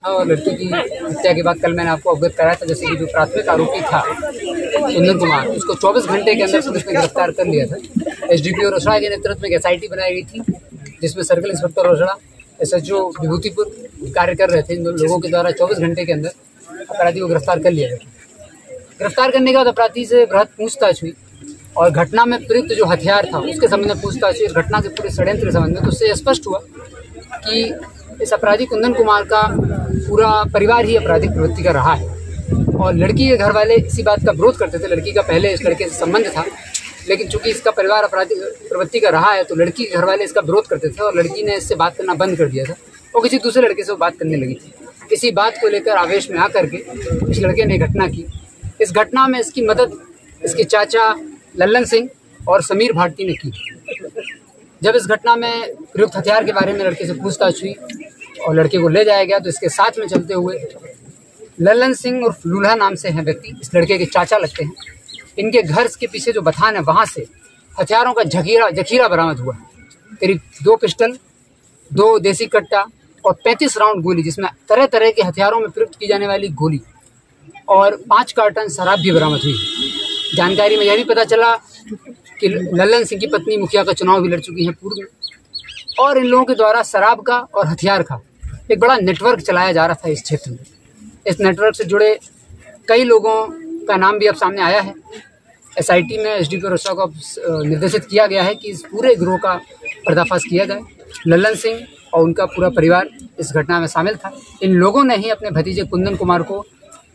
और लड़की की हत्या के बाद कल मैंने आपको अवगत कराया था, जैसे कि जो प्राथमिक आरोपी था कुंदन कुमार, उसको 24 घंटे के अंदर पुलिस ने गिरफ्तार कर लिया था। एसडीपीओ रोसड़ा के नेतृत्व में एक एसआईटी बनाई गई थी, जिसमें circle inspector Rosera, SHO Vibhutipur कार्य कर रहे थे। इन लोगों के द्वारा 24 घंटे के अंदर अपराधी को गिरफ्तार कर लिया गया। गिरफ्तार करने के बाद अपराधी से बृहद पूछताछ हुई और घटना में प्रयुक्त जो हथियार था उसके संबंध में पूछताछ हुई। घटना के पूरे षड्यंत्र के संबंध में तो उससे स्पष्ट हुआ कि इस अपराधी कुंदन कुमार का पूरा परिवार ही आपराधिक प्रवृत्ति का रहा है और लड़की के घर वाले इसी बात का विरोध करते थे। लड़की का पहले इस लड़के से संबंध था, लेकिन चूंकि इसका परिवार आपराधिक प्रवृत्ति का रहा है तो लड़की के घर वाले इसका विरोध करते थे और लड़की ने इससे बात करना बंद कर दिया था और किसी दूसरे लड़के से वो बात करने लगी थी। इसी बात को लेकर आवेश में आकर के इस लड़के ने घटना की। इस घटना में इसकी मदद इसके चाचा लल्लन सिंह और समीर भाटी ने की। जब इस घटना में प्रयुक्त हथियार के बारे में लड़के से पूछताछ हुई और लड़के को ले जाया गया तो इसके साथ में चलते हुए लल्लन सिंह और लूल्हा नाम से हैं व्यक्ति, इस लड़के के चाचा लगते हैं। इनके घर के पीछे जो बथान है वहाँ से हथियारों का जखीरा बरामद हुआ। करीब 2 पिस्टल, 2 देसी कट्टा और 35 राउंड गोली, जिसमें तरह तरह के हथियारों में प्रयुक्त की जाने वाली गोली और 5 कार्टन शराब भी बरामद हुई। जानकारी में यह भी पता चला कि लल्लन सिंह की पत्नी मुखिया का चुनाव भी लड़ चुकी है पूर्व में और इन लोगों के द्वारा शराब का और हथियार का एक बड़ा नेटवर्क चलाया जा रहा था इस क्षेत्र में। इस नेटवर्क से जुड़े कई लोगों का नाम भी अब सामने आया है। एसआईटी में एसडीपीओ रोसड़ा को निर्देशित किया गया है कि इस पूरे गिरोह का पर्दाफाश किया जाए। लल्लन सिंह और उनका पूरा परिवार इस घटना में शामिल था। इन लोगों ने ही अपने भतीजे कुंदन कुमार को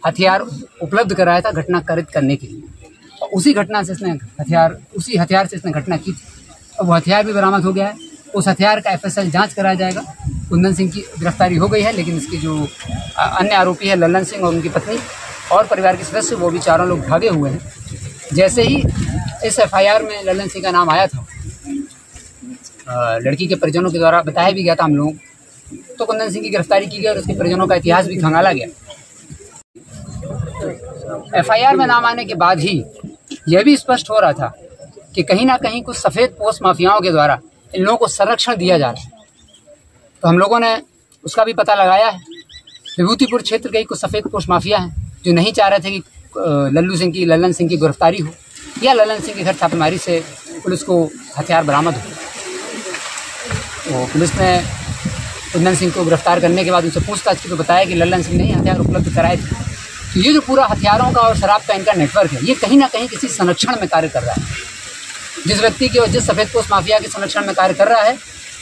हथियार उपलब्ध कराया था घटना कारित करने के लिए। और उसी हथियार से इसने घटना की थी। अब वो हथियार भी बरामद हो गया है। उस हथियार का एफएसएल जांच कराया जाएगा। कुंदन सिंह की गिरफ्तारी हो गई है, लेकिन इसके जो अन्य आरोपी है लल्लन सिंह और उनकी पत्नी और परिवार के सदस्य, वो भी चारों लोग भागे हुए हैं। जैसे ही इस एफआईआर में लल्लन सिंह का नाम आया था, लड़की के परिजनों के द्वारा बताया भी गया था हम लोगों को, तो कुंदन सिंह की गिरफ्तारी की गई और उसके परिजनों का इतिहास भी खंगाला गया। एफआईआर में नाम आने के बाद ही यह भी स्पष्ट हो रहा था कि कहीं ना कहीं कुछ सफ़ेद पोस्ट माफियाओं के द्वारा इन लोगों को संरक्षण दिया जा रहा है। तो हम लोगों ने उसका भी पता लगाया है। विभूतिपुर क्षेत्र के कुछ सफ़ेद पोस्ट माफिया हैं जो नहीं चाह रहे थे कि लल्लन सिंह की गिरफ्तारी हो या लल्लन सिंह के घर छापेमारी से पुलिस को हथियार बरामद हो। तो पुलिस ने कुंदन सिंह को गिरफ्तार करने के बाद उनसे पूछताछ की तो बताया कि लल्लन सिंह ने ही हथियार उपलब्ध कराए थे। तो ये जो पूरा हथियारों का और शराब का इनका नेटवर्क है, ये कहीं ना कहीं किसी संरक्षण में कार्य कर रहा है। जिस व्यक्ति के और जिस सफ़ेद पोस्ट माफिया के संरक्षण में कार्य कर रहा है,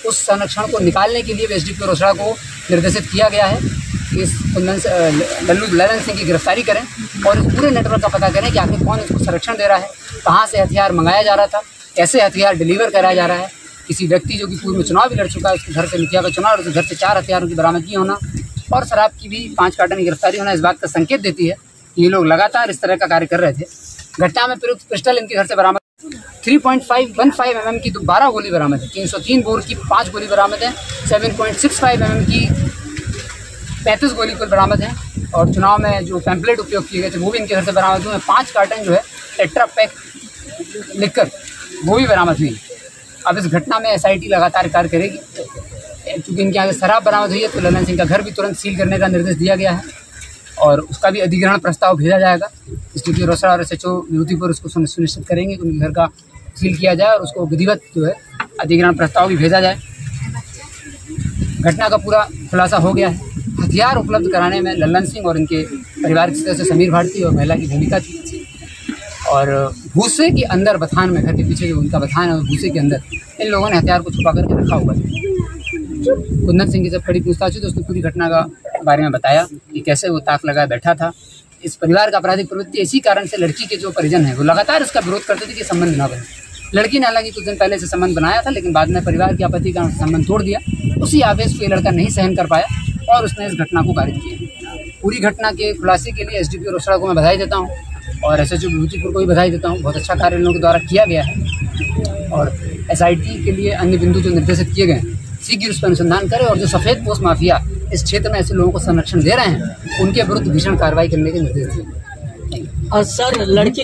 उस संरक्षण को निकालने के लिए एसडीपीओ रोसड़ा को निर्देशित किया गया है कि इस लल्लन सिंह की गिरफ्तारी करें और इस पूरे नेटवर्क का पता करें कि आखिर कौन इसको संरक्षण दे रहा है, कहाँ से हथियार मंगाया जा रहा था, कैसे हथियार डिलीवर कराया जा रहा है। किसी व्यक्ति जो कि पूर्व में चुनाव भी लड़ चुका है, उसके घर से मुखिया का चुनाव और उसके घर से 4 हथियारों की बरामदगी होना और शराब की भी 5 कार्टन की गिरफ्तारी होना इस बात का संकेत देती है कि ये लोग लगातार इस तरह का कार्य कर रहे थे। घटना में प्रयुक्त पिस्टल इनके घर से बरामद 3.515 mm की 12 गोली बरामद है, 303 बोर की 5 गोली बरामद है, 7.65 mm की 35 गोली कुल बरामद है और चुनाव में जो पैम्पलेट उपयोग किए गए थे वो भी इनके घर से बरामद हुए। 5 कार्टन जो है टेट्रा पैक लिखकर वो भी बरामद हुई। अब इस घटना में एसआईटी लगातार कार्य करेगी। चूँकि इनके आगे शराब बरामद हुई है तो लल्लन सिंह का घर भी तुरंत सील करने का निर्देश दिया गया है और उसका भी अधिग्रहण प्रस्ताव भेजा जाएगा। एसडीपीओ रोसड़ा और एसएचओ विभूतिपुर उसको सुनिश्चित करेंगे कि उनके घर का सील किया जाए और उसको विधिवत जो है अधिग्रहण प्रस्ताव भी भेजा जाए। घटना का पूरा खुलासा हो गया है। हथियार उपलब्ध कराने में लल्लन सिंह और इनके परिवार के सदस्य समीर भारती और महिला की भूमिका थी और भूसे के अंदर बथान में, घर के पीछे जो उनका बथान है, भूसे के अंदर इन लोगों ने हथियार को छुपा करके रखा हुआ था। कुंदन सिंह की जब कड़ी पूछताछ हुई तो उसने पूरी घटना का बारे में बताया कि कैसे वो ताक लगाए बैठा था। इस परिवार का आपराधिक प्रवृत्ति इसी कारण से लड़की के जो परिजन हैं वो लगातार इसका विरोध करते थे कि संबंध ना बने। लड़की ने हालांकि कुछ दिन पहले से संबंध बनाया था, लेकिन बाद में परिवार की आपत्ति का संबंध तोड़ दिया। उसी आवेश को ये लड़का नहीं सहन कर पाया और उसने इस घटना को कारित किया। पूरी घटना के खुलासे के लिए एसडीपीओ रोसड़ा को मैं बधाई देता हूँ और एसएचओ विभूतिपुर को भी बधाई देता हूँ। बहुत अच्छा कार्य इन लोगों के द्वारा किया गया है और एसआईटी के लिए अन्य बिंदु जो निर्देशित किए गए हैं शीघ्र उस पर अनुसंधान करें और जो सफ़ेद पोस्ट माफिया इस क्षेत्र में ऐसे लोगों को संरक्षण दे रहे हैं उनके विरुद्ध भीषण कार्रवाई करने के निर्देश दिए। और सर, लड़की